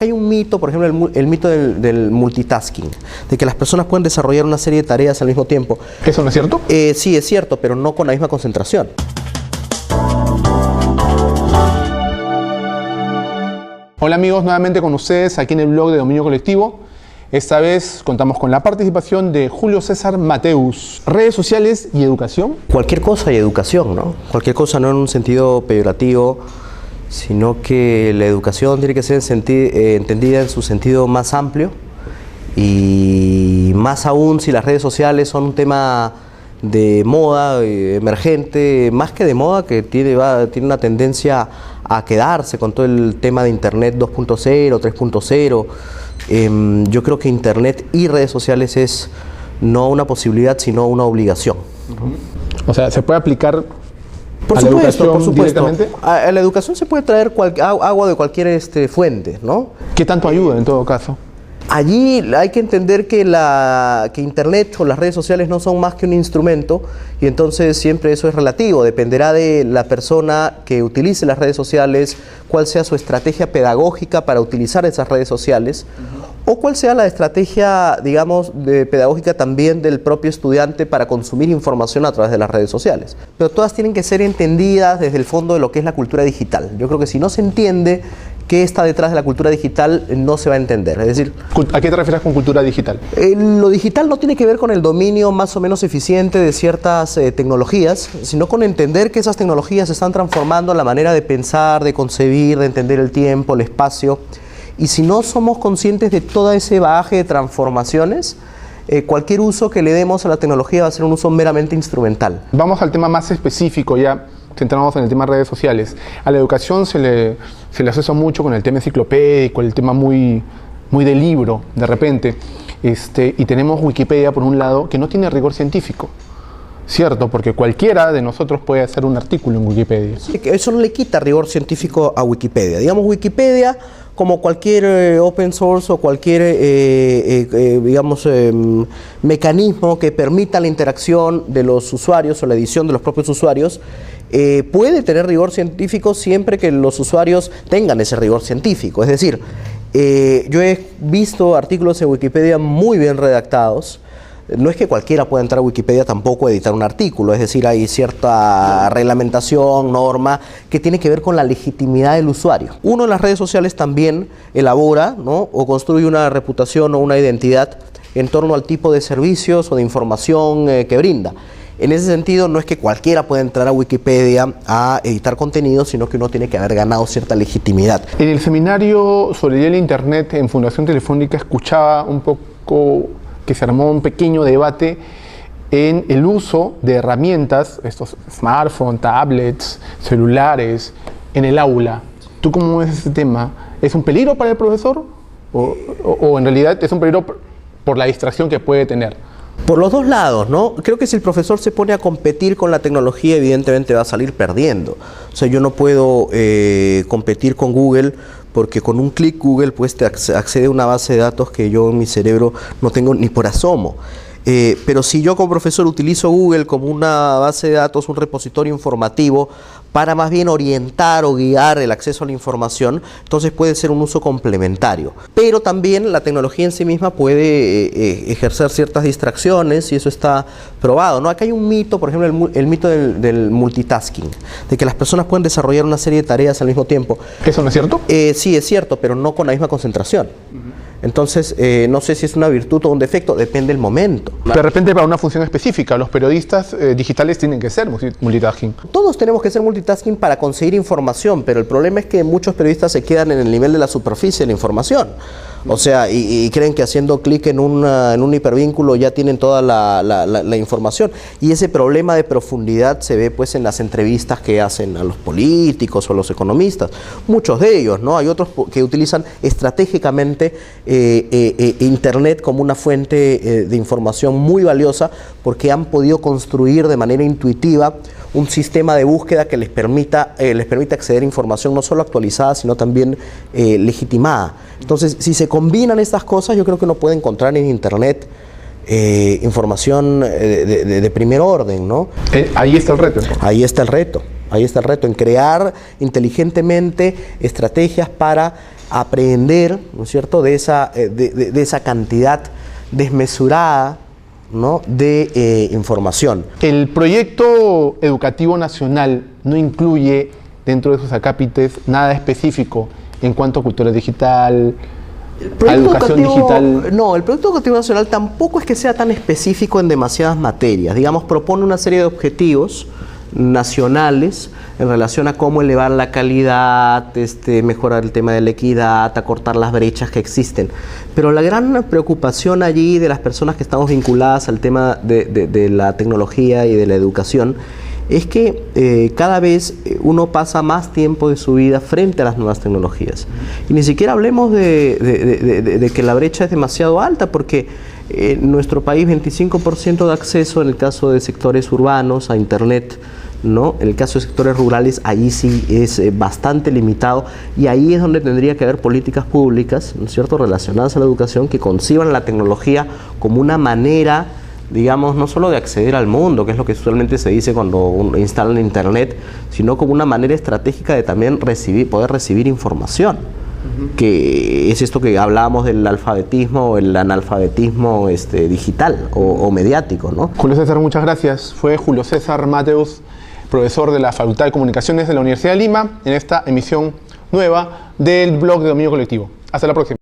Hay un mito, por ejemplo, el mito del multitasking, de que las personas pueden desarrollar una serie de tareas al mismo tiempo. ¿Eso no es cierto? Sí, es cierto, pero no con la misma concentración. Hola amigos, nuevamente con ustedes aquí en el blog de Dominio Colectivo. Esta vez contamos con la participación de Julio César Mateus. Redes sociales y educación. Cualquier cosa y educación, ¿no? Cualquier cosa no en un sentido peyorativo, sino que la educación tiene que ser entendida en su sentido más amplio, y más aún si las redes sociales son un tema de moda, emergente, más que de moda, que tiene una tendencia a quedarse con todo el tema de Internet 2.0, 3.0. Yo creo que Internet y redes sociales es no una posibilidad, sino una obligación. O sea, ¿se puede aplicar por a la supuesto, educación directamente? A la educación se puede traer agua de cualquier fuente, ¿no? ¿Qué tanto ayuda en todo caso? Allí hay que entender que Internet o las redes sociales no son más que un instrumento, y entonces siempre eso es relativo. Dependerá de la persona que utilice las redes sociales, cuál sea su estrategia pedagógica para utilizar esas redes sociales, o cuál sea la estrategia, digamos, pedagógica también del propio estudiante para consumir información a través de las redes sociales. Pero todas tienen que ser entendidas desde el fondo de lo que es la cultura digital. Yo creo que si no se entiende qué está detrás de la cultura digital, no se va a entender. Es decir, ¿a qué te refieres con cultura digital? Lo digital no tiene que ver con el dominio más o menos eficiente de ciertas tecnologías, sino con entender que esas tecnologías están transformando la manera de pensar, de concebir, de entender el tiempo, el espacio. Y si no somos conscientes de todo ese bagaje de transformaciones, cualquier uso que le demos a la tecnología va a ser un uso meramente instrumental. Vamos al tema más específico ya. Centramos en el tema de redes sociales. A la educación se le asocia mucho con el tema enciclopédico, el tema muy de libro, de repente. Y tenemos Wikipedia, por un lado, que no tiene rigor científico. Cierto, porque cualquiera de nosotros puede hacer un artículo en Wikipedia. Sí, eso no le quita rigor científico a Wikipedia. Digamos, Wikipedia, como cualquier open source o cualquier mecanismo que permita la interacción de los usuarios o la edición de los propios usuarios, puede tener rigor científico siempre que los usuarios tengan ese rigor científico. Es decir, yo he visto artículos en Wikipedia muy bien redactados. No es que cualquiera pueda entrar a Wikipedia tampoco a editar un artículo, es decir, hay cierta reglamentación, norma, que tiene que ver con la legitimidad del usuario. Uno en las redes sociales también elabora, ¿no?, o construye una reputación o una identidad en torno al tipo de servicios o de información que brinda. En ese sentido, no es que cualquiera pueda entrar a Wikipedia a editar contenido, sino que uno tiene que haber ganado cierta legitimidad. En el seminario sobre el Internet en Fundación Telefónica escuchaba un poco que se armó un pequeño debate en el uso de herramientas, estos smartphones, tablets, celulares, en el aula. ¿Tú cómo ves este tema? ¿Es un peligro para el profesor? ¿O en realidad es un peligro por la distracción que puede tener? Por los dos lados, ¿no? Creo que si el profesor se pone a competir con la tecnología, evidentemente va a salir perdiendo. O sea, yo no puedo competir con Google, porque con un clic Google pues te accede a una base de datos que yo en mi cerebro no tengo ni por asomo. Pero si yo como profesor utilizo Google como una base de datos, un repositorio informativo, para más bien orientar o guiar el acceso a la información, entonces puede ser un uso complementario. Pero también la tecnología en sí misma puede ejercer ciertas distracciones, y eso está probado, ¿no? Acá hay un mito, por ejemplo, el mito del multitasking, de que las personas pueden desarrollar una serie de tareas al mismo tiempo. ¿Eso no es cierto? Sí, es cierto, pero no con la misma concentración. Entonces, no sé si es una virtud o un defecto, depende del momento. De repente para una función específica, los periodistas digitales tienen que ser multitasking. Todos tenemos que ser multitasking para conseguir información, pero el problema es que muchos periodistas se quedan en el nivel de la superficie de la información. O sea, y creen que haciendo clic en un hipervínculo ya tienen toda la información. Y ese problema de profundidad se ve pues en las entrevistas que hacen a los políticos o a los economistas. Muchos de ellos, ¿no? Hay otros que utilizan estratégicamente Internet como una fuente de información muy valiosa, porque han podido construir de manera intuitiva un sistema de búsqueda que les permita acceder a información no solo actualizada, sino también legitimada. Entonces, si se combinan estas cosas, yo creo que uno puede encontrar en Internet información de primer orden, ¿no? Ahí está el reto, entonces. Ahí está el reto en crear inteligentemente estrategias para aprehender, ¿no es cierto?, de esa cantidad desmesurada, ¿no?, de información. El proyecto educativo nacional no incluye dentro de sus acápites nada específico en cuanto a cultura digital, a educación digital. No, el proyecto educativo nacional tampoco es que sea tan específico en demasiadas materias. Digamos, propone una serie de objetivos nacionales en relación a cómo elevar la calidad, mejorar el tema de la equidad, acortar las brechas que existen. Pero la gran preocupación allí de las personas que estamos vinculadas al tema de la tecnología y de la educación es que cada vez uno pasa más tiempo de su vida frente a las nuevas tecnologías. Y ni siquiera hablemos de que la brecha es demasiado alta, porque en nuestro país 25% de acceso en el caso de sectores urbanos a Internet, ¿no? En el caso de sectores rurales, allí sí es bastante limitado, y ahí es donde tendría que haber políticas públicas, ¿no es cierto?, relacionadas a la educación, que conciban la tecnología como una manera, digamos, no solo de acceder al mundo, que es lo que usualmente se dice cuando uno instala Internet, sino como una manera estratégica de también poder recibir información, que es esto que hablábamos del alfabetismo o el analfabetismo digital o mediático, ¿no? Julio César, muchas gracias. Fue Julio César Mateus, profesor de la Facultad de Comunicaciones de la Universidad de Lima, en esta emisión nueva del blog de Dominio Colectivo. Hasta la próxima.